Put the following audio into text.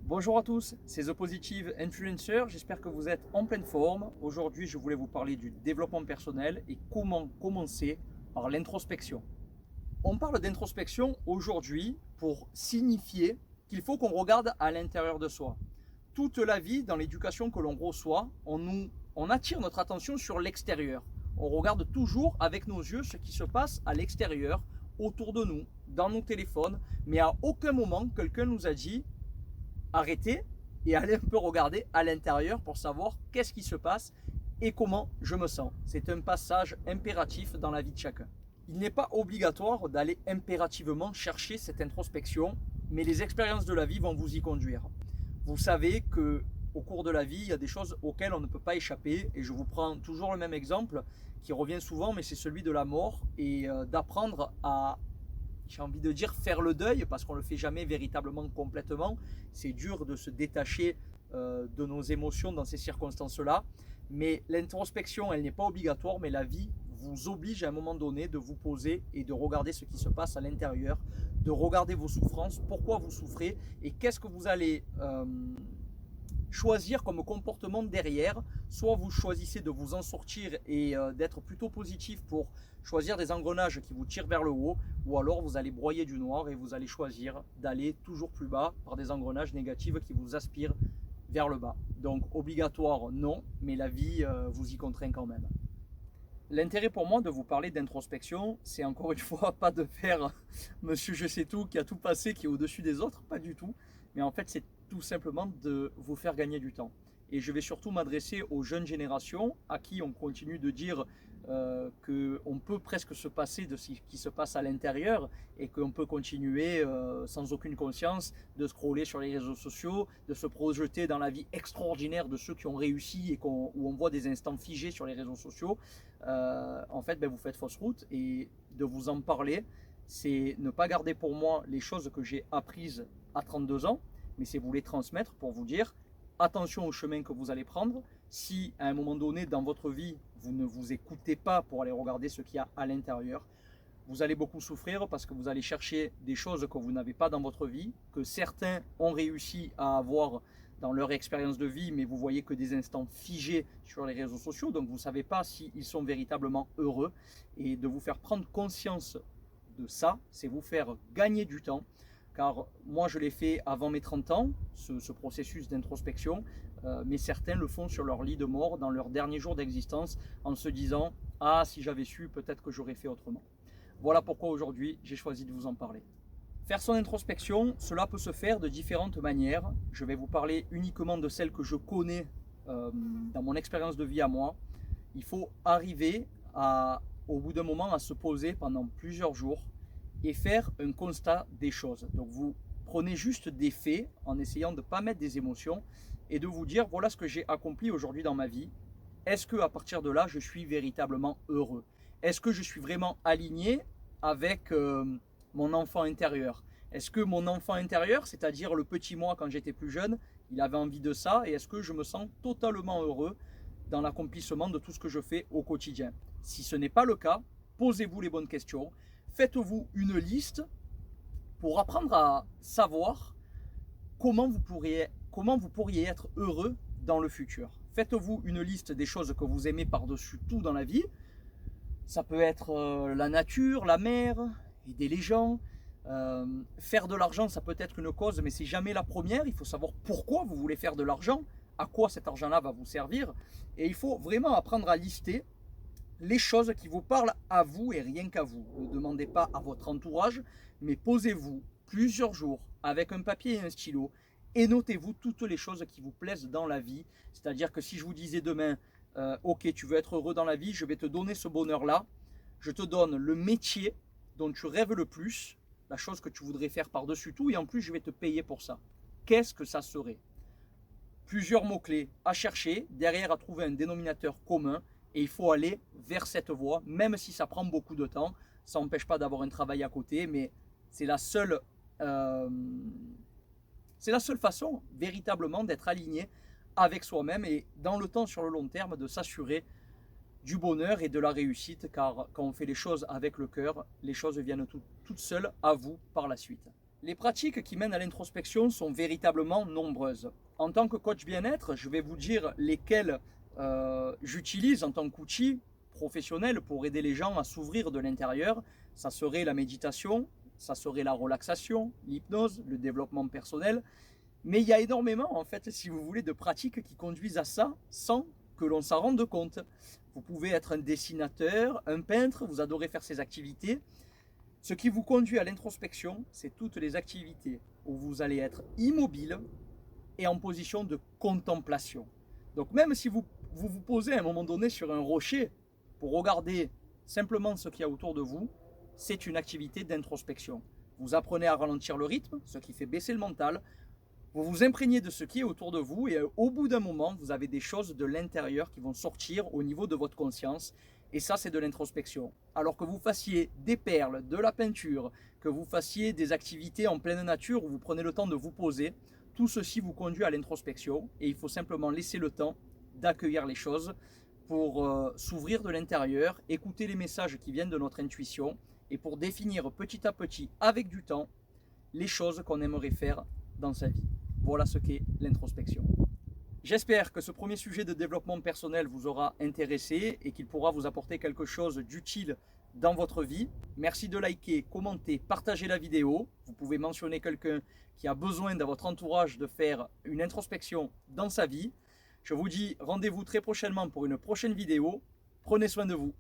Bonjour à tous, c'est The Positive Influencer, j'espère que vous êtes en pleine forme. Aujourd'hui, je voulais vous parler du développement personnel et comment commencer par l'introspection. On parle d'introspection aujourd'hui pour signifier qu'il faut qu'on regarde à l'intérieur de soi. Toute la vie, dans l'éducation que l'on reçoit, on attire notre attention sur l'extérieur. On regarde toujours avec nos yeux ce qui se passe à l'extérieur, autour de nous, dans nos téléphones, mais à aucun moment quelqu'un nous a dit arrêter et aller un peu regarder à l'intérieur pour savoir qu'est-ce qui se passe et comment je me sens. C'est un passage impératif dans la vie de chacun. Il n'est pas obligatoire d'aller impérativement chercher cette introspection, mais les expériences de la vie vont vous y conduire. Vous savez que au cours de la vie, il y a des choses auxquelles on ne peut pas échapper, et je vous prends toujours le même exemple qui revient souvent, mais c'est celui de la mort et d'apprendre à, j'ai envie de dire, faire le deuil, parce qu'on ne le fait jamais véritablement complètement. C'est dur de se détacher de nos émotions dans ces circonstances-là. Mais l'introspection, elle n'est pas obligatoire, mais la vie vous oblige à un moment donné de vous poser et de regarder ce qui se passe à l'intérieur, de regarder vos souffrances, pourquoi vous souffrez et qu'est-ce que vous allez choisir comme comportement derrière. Soit vous choisissez de vous en sortir et d'être plutôt positif pour choisir des engrenages qui vous tirent vers le haut, ou alors vous allez broyer du noir et vous allez choisir d'aller toujours plus bas par des engrenages négatifs qui vous aspirent vers le bas. Donc obligatoire non, mais la vie vous y contraint quand même. L'intérêt pour moi de vous parler d'introspection, c'est encore une fois pas de faire monsieur je sais tout qui a tout passé, qui est au-dessus des autres, pas du tout, mais en fait c'est tout simplement de vous faire gagner du temps. Et je vais surtout m'adresser aux jeunes générations à qui on continue de dire qu'on peut presque se passer de ce qui se passe à l'intérieur et qu'on peut continuer sans aucune conscience de scroller sur les réseaux sociaux, de se projeter dans la vie extraordinaire de ceux qui ont réussi et où on voit des instants figés sur les réseaux sociaux. En fait, vous faites fausse route, et de vous en parler, c'est ne pas garder pour moi les choses que j'ai apprises à 32 ans, mais c'est vous les transmettre pour vous dire attention au chemin que vous allez prendre. Si à un moment donné dans votre vie, vous ne vous écoutez pas pour aller regarder ce qu'il y a à l'intérieur, vous allez beaucoup souffrir parce que vous allez chercher des choses que vous n'avez pas dans votre vie, que certains ont réussi à avoir dans leur expérience de vie, mais vous voyez que des instants figés sur les réseaux sociaux, donc vous ne savez pas s'ils sont véritablement heureux. Et de vous faire prendre conscience de ça, c'est vous faire gagner du temps. Car moi je l'ai fait avant mes 30 ans, ce processus d'introspection, mais certains le font sur leur lit de mort, dans leur dernier jour d'existence, en se disant « Ah, si j'avais su, peut-être que j'aurais fait autrement ». Voilà pourquoi aujourd'hui j'ai choisi de vous en parler. Faire son introspection, cela peut se faire de différentes manières. Je vais vous parler uniquement de celles que je connais dans mon expérience de vie à moi. Il faut arriver au bout d'un moment à se poser pendant plusieurs jours et faire un constat des choses. Donc vous prenez juste des faits en essayant de ne pas mettre des émotions et de vous dire voilà ce que j'ai accompli aujourd'hui dans ma vie. Est-ce que à partir de là je suis véritablement heureux? Est-ce que je suis vraiment aligné avec mon enfant intérieur? Est-ce que mon enfant intérieur, c'est-à-dire le petit moi quand j'étais plus jeune, il avait envie de ça, et est-ce que je me sens totalement heureux dans l'accomplissement de tout ce que je fais au quotidien? Si ce n'est pas le cas, posez-vous les bonnes questions, faites-vous une liste pour apprendre à savoir comment vous pourriez être heureux dans le futur. Faites-vous une liste des choses que vous aimez par-dessus tout dans la vie. Ça peut être la nature, la mer, aider les gens. Faire de l'argent, ça peut être une cause, mais c'est jamais la première. Il faut savoir pourquoi vous voulez faire de l'argent, à quoi cet argent-là va vous servir. Et il faut vraiment apprendre à lister les choses qui vous parlent à vous et rien qu'à vous. Ne demandez pas à votre entourage, mais posez-vous plusieurs jours avec un papier et un stylo et notez-vous toutes les choses qui vous plaisent dans la vie. C'est-à-dire que si je vous disais demain, ok, tu veux être heureux dans la vie, je vais te donner ce bonheur-là, je te donne le métier dont tu rêves le plus, la chose que tu voudrais faire par-dessus tout, et en plus je vais te payer pour ça. Qu'est-ce que ça serait? Plusieurs mots-clés à chercher, derrière à trouver un dénominateur commun, et il faut aller vers cette voie, même si ça prend beaucoup de temps. Ça n'empêche pas d'avoir un travail à côté, mais c'est la seule façon véritablement d'être aligné avec soi-même et dans le temps, sur le long terme, de s'assurer du bonheur et de la réussite, car quand on fait les choses avec le cœur, les choses viennent toutes seules à vous par la suite. Les pratiques qui mènent à l'introspection sont véritablement nombreuses. En tant que coach bien-être, je vais vous dire lesquelles j'utilise en tant qu'outil professionnel pour aider les gens à s'ouvrir de l'intérieur. Ça serait la méditation, ça serait la relaxation, l'hypnose, le développement personnel. Mais il y a énormément, en fait, si vous voulez, de pratiques qui conduisent à ça sans que l'on s'en rende compte. Vous pouvez être un dessinateur, un peintre, vous adorez faire ces activités. Ce qui vous conduit à l'introspection, c'est toutes les activités où vous allez être immobile et en position de contemplation. Donc même si vous posez à un moment donné sur un rocher pour regarder simplement ce qu'il y a autour de vous, c'est une activité d'introspection. Vous apprenez à ralentir le rythme, ce qui fait baisser le mental. Vous vous imprégnez de ce qui est autour de vous et au bout d'un moment, vous avez des choses de l'intérieur qui vont sortir au niveau de votre conscience. Et ça, c'est de l'introspection. Alors que vous fassiez des perles, de la peinture, que vous fassiez des activités en pleine nature où vous prenez le temps de vous poser, tout ceci vous conduit à l'introspection et il faut simplement laisser le temps d'accueillir les choses pour s'ouvrir de l'intérieur, écouter les messages qui viennent de notre intuition et pour définir petit à petit, avec du temps, les choses qu'on aimerait faire dans sa vie. Voilà ce qu'est l'introspection. J'espère que ce premier sujet de développement personnel vous aura intéressé et qu'il pourra vous apporter quelque chose d'utile dans votre vie. Merci de liker, commenter, partager la vidéo. Vous pouvez mentionner quelqu'un qui a besoin dans votre entourage de faire une introspection dans sa vie. Je vous dis rendez-vous très prochainement pour une prochaine vidéo. Prenez soin de vous.